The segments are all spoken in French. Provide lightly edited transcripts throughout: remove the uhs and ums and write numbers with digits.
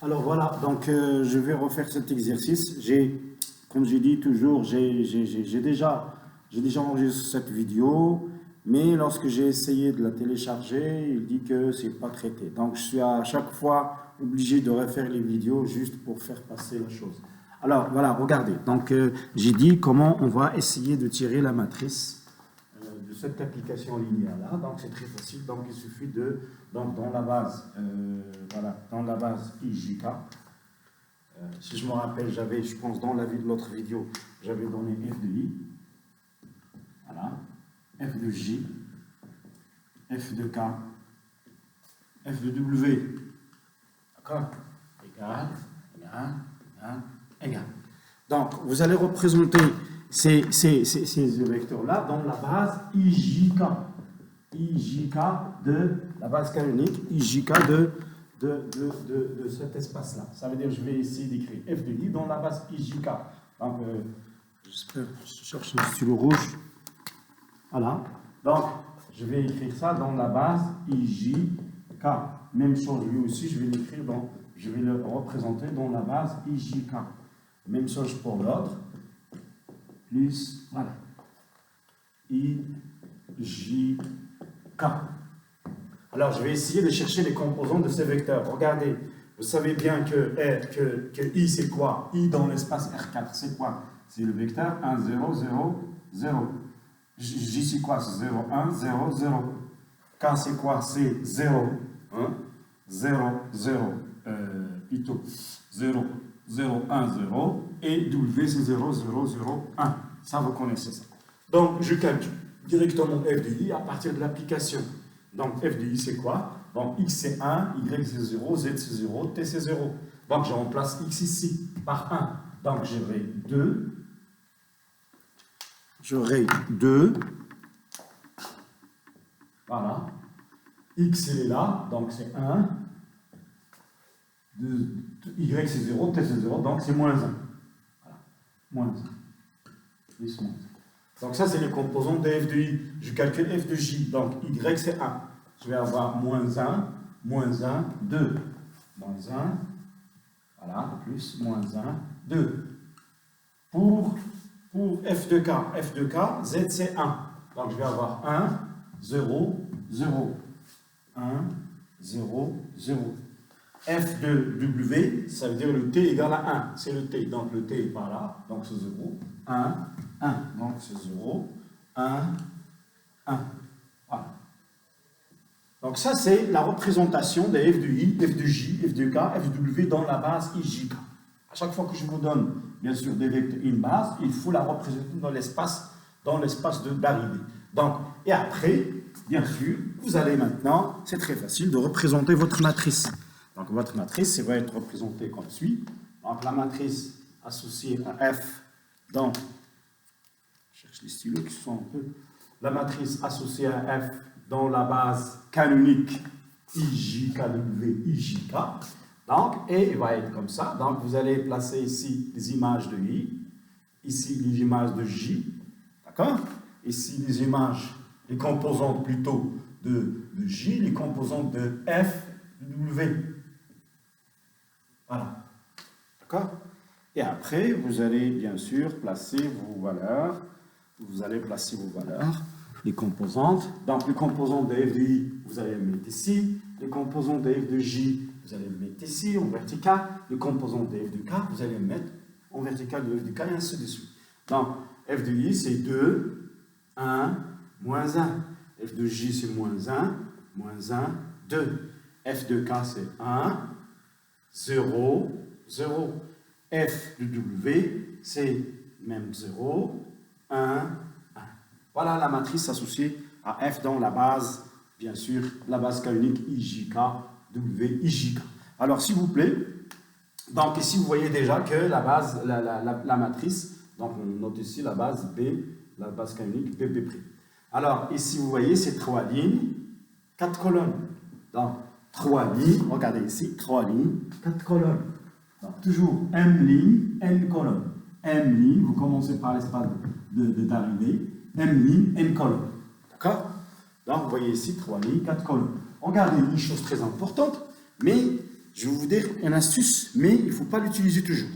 Alors voilà, donc je vais refaire cet exercice. Comme j'ai dit toujours, j'ai déjà enregistré cette vidéo, mais lorsque j'ai essayé de la télécharger, il dit que c'est pas traité. Donc je suis à chaque fois obligé de refaire les vidéos juste pour faire passer la chose. Alors voilà, regardez. Donc j'ai dit comment on va essayer de tirer la matrice de cette application linéaire-là. Donc c'est très facile. Donc il suffit donc dans la base, voilà, dans la base IJK. Si je me rappelle, je pense dans l'autre vidéo, j'avais donné f de i, voilà, f de j, f de k, f de w, d'accord, égal, égal. Donc vous allez représenter ces vecteurs-là dans la base IJK. IJK de la base canonique, IJK de cet espace-là. Ça veut dire que je vais essayer d'écrire f de i dans la base IJK. Donc, j'espère, je cherche un stylo rouge. Voilà. Donc, je vais écrire ça dans la base IJK. Même chose, lui aussi, je vais le représenter dans la base IJK. Même chose pour l'autre. Plus, voilà. IJK. Alors, je vais essayer de chercher les composants de ces vecteurs. Regardez, vous savez bien que I, c'est quoi? I dans l'espace R4, c'est quoi? C'est le vecteur 1, 0, 0, 0. J, c'est quoi? C'est 0, 1, 0, 0. K, c'est quoi? C'est 0, 1, 0, 0, plutôt 0, 0, 1, 0. Et W, c'est 0, 0, 0, 1. Ça, vous connaissez ça. Donc, je calcule directement f de i à partir de l'application. Donc, f de i, c'est quoi? Donc, x, c'est 1, y, c'est 0, z, c'est 0, t, c'est 0. Donc, je remplace x ici par 1. Donc, j'aurai 2. J'aurai 2. Voilà. X, il est là, donc c'est 1. Y, c'est 0, t, c'est 0, donc c'est moins 1. Voilà. Moins 1. Plus moins 1. Donc ça, c'est les composants de f de i. Je calcule f de j. Donc y, c'est 1. Je vais avoir moins 1, 2. Moins 1, voilà, plus moins 1, 2. Pour f de k, z, c'est 1. Donc je vais avoir 1, 0, 0. 1, 0, 0. F de w, ça veut dire le t égale à 1. C'est le t. Donc le t est par là. Donc c'est 0. 1, 1. Donc c'est 0, 1, 1. Voilà. Donc ça, c'est la représentation des f de i, f de j, f de k, f de w dans la base IJK. À chaque fois que je vous donne, bien sûr, une base, il faut la représenter dans l'espace d'arrivée. Donc, et après, bien sûr, vous allez maintenant, c'est très facile, de représenter votre matrice. Donc votre matrice va être représentée comme suit. Donc la matrice associée à f dans... Je cherche les stylos qui sont un peu... La matrice associée à f dans la base canonique IJKW, IJK. Donc, et il va être comme ça. Donc vous allez placer ici les images de i, ici les images de j, d'accord? Ici les images, les composantes plutôt de j, les composantes de f, de w. Voilà. D'accord? Et après, vous allez bien sûr placer vos valeurs. Vous allez placer vos valeurs, les composantes. Donc, les composantes de f de i, vous allez les mettre ici. Les composantes de f de j, vous allez les mettre ici, en vertical. Les composantes de f de k, vous allez les mettre en vertical de f de k, et ainsi de suite. Donc, f de i, c'est 2, 1, moins 1. F de j, c'est moins 1, 2. F de k, c'est 1, 0, 0. F de w, c'est même 0, 1, 1. Voilà la matrice associée à f dans la base, bien sûr, la base canonique IJK, W, IJK. Alors, s'il vous plaît, donc ici, vous voyez déjà que la base, la matrice, donc on note ici la base B, la base canonique BB'. Alors, ici, vous voyez, c'est 3 lignes, 4 colonnes. Donc, 3 lignes, regardez ici, 3 lignes, 4 colonnes. Donc, toujours M ligne, N colonne. M ligne, vous commencez par l'espace d'arrivée, M ligne, N colonne. D'accord? Donc, vous voyez ici 3 lignes, 4 colonnes. Regardez une chose très importante, mais je vais vous dire une astuce, mais il ne faut pas l'utiliser toujours.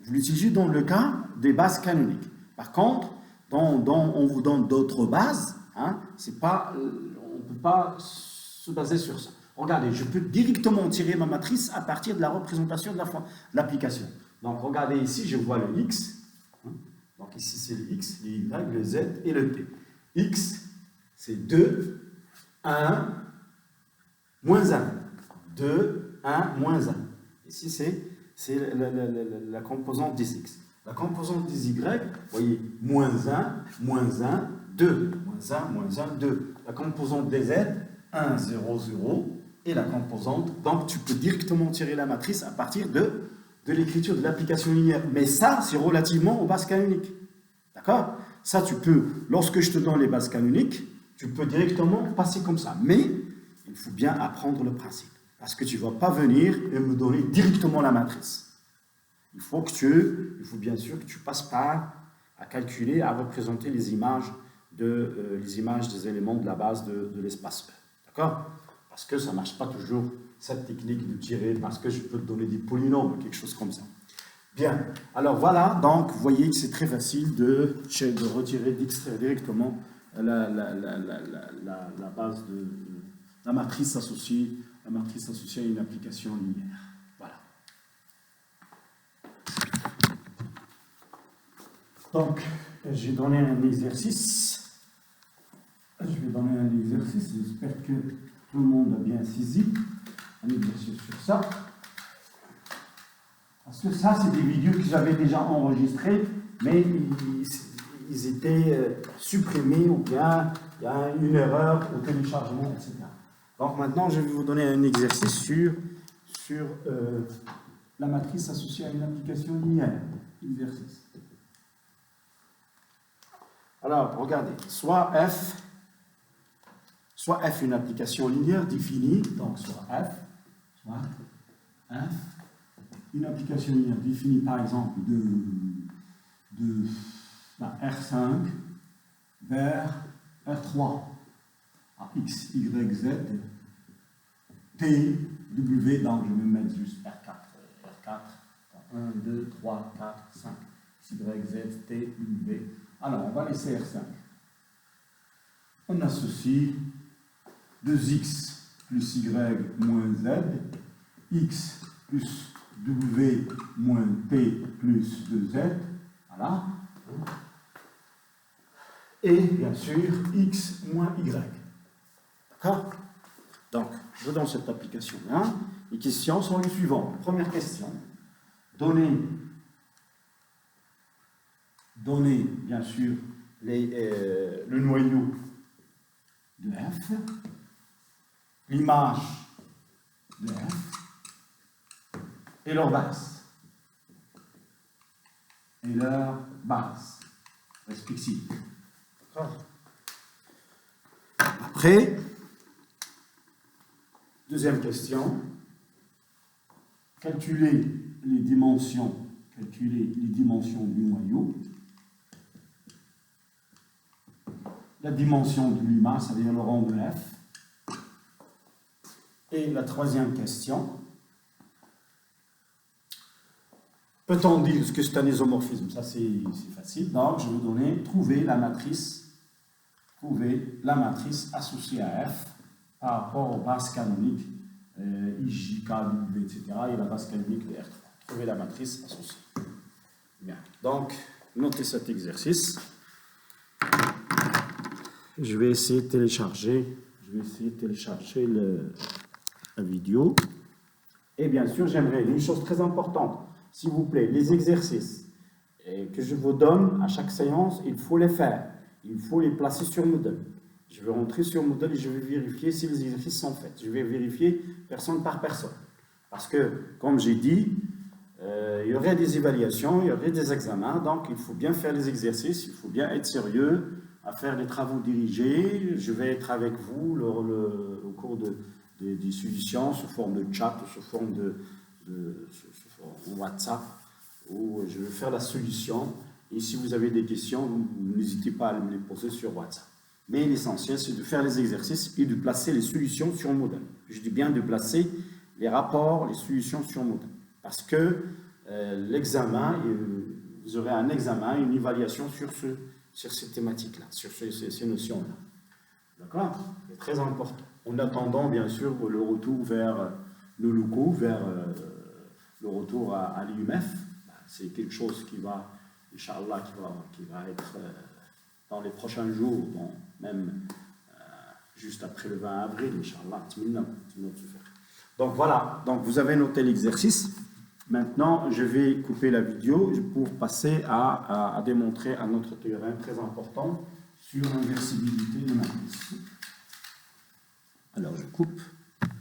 Vous l'utilisez dans le cas des bases canoniques. Par contre, on vous donne d'autres bases, hein, on ne peut pas se baser sur ça. Regardez, je peux directement tirer ma matrice à partir de la représentation de l'application. Donc, regardez ici, je vois le X. Hein, donc, ici, c'est le X, le Y, le Z et le T. X, c'est 2, 1, moins 1. 2, 1, moins 1. Ici, c'est la composante des X. La composante des Y, vous voyez, moins 1, 2. Moins 1, moins 1, 2. La composante des Z, 1, 0, 0. Et la composante, donc tu peux directement tirer la matrice à partir de l'écriture de l'application linéaire. Mais ça, c'est relativement aux bases canoniques. D'accord? Ça, tu peux, lorsque je te donne les bases canoniques, tu peux directement passer comme ça. Mais il faut bien apprendre le principe. Parce que tu ne vas pas venir et me donner directement la matrice. Il faut bien sûr que tu passes par à calculer, à représenter les images des éléments de la base de l'espace E. D'accord? Parce que ça ne marche pas toujours, cette technique de tirer, parce que je peux te donner des polynômes, quelque chose comme ça. Bien, alors voilà, donc vous voyez que c'est très facile de retirer, d'extraire directement la base de la matrice associée à une application linéaire. Voilà. Donc, j'ai donné un exercice. Je vais donner un exercice, j'espère que tout le monde a bien saisi un exercice sur ça. Parce que ça, c'est des vidéos que j'avais déjà enregistrées, mais ils étaient supprimés ou bien il y a une erreur au téléchargement, etc. Donc maintenant, je vais vous donner un exercice sur la matrice associée à une application linéaire. Exercice. Alors, regardez, soit F une application linéaire définie, donc soit F, une application linéaire définie par exemple de R5 vers R3, à X, Y, Z, T, W, donc je vais mettre juste R4, 1, 2, 3, 4, 5, Y, Z, T, W. Alors, on va laisser R5. On associe 2x plus y moins z, x plus w moins t plus 2z, voilà. Et bien sûr, x moins y. D'accord? Donc, je donne cette application-là. Les questions sont les suivantes. Première question. Donnez bien sûr le noyau de F, l'image de F et leur base. Respective. Après, deuxième question, calculer les dimensions du noyau. La dimension de l'image, c'est-à-dire le rang de F. Et la troisième question, peut-on dire ce que c'est un isomorphisme? Ça, c'est facile. Donc, je vais vous donner, trouver la matrice associée à F par rapport aux bases canoniques, IJ, K, W, etc. et la base canonique de R3. Trouver la matrice associée. Bien. Donc, notez cet exercice. Je vais essayer de télécharger la vidéo. Et bien sûr, j'aimerais une chose très importante. S'il vous plaît, les exercices que je vous donne à chaque séance, il faut les faire. Il faut les placer sur Moodle. Je vais rentrer sur Moodle et je vais vérifier si les exercices sont faits. Je vais vérifier personne par personne. Parce que, comme j'ai dit, il y aurait des évaluations, il y aurait des examens. Donc, il faut bien faire les exercices, il faut bien être sérieux à faire les travaux dirigés. Je vais être avec vous au cours des solutions sous forme de chat ou sous forme de WhatsApp, où je vais faire la solution. Et si vous avez des questions, n'hésitez pas à me les poser sur WhatsApp. Mais l'essentiel, c'est de faire les exercices et de placer les solutions sur Moodle. Je dis bien de placer les rapports, les solutions sur modèle. Parce que l'examen, vous aurez un examen, une évaluation sur ces thématiques-là, sur ces notions-là. D'accord? C'est très important. En attendant, bien sûr, le retour vers le locaux, vers le retour à l'IUMF. C'est quelque chose qui va, Inch'Allah, qui va être dans les prochains jours, bon, même juste après le 20 avril, Inch'Allah. Donc voilà, donc vous avez noté l'exercice. Maintenant, je vais couper la vidéo pour passer à démontrer un autre théorème très important sur l'inversibilité de matrice. Alors, je coupe.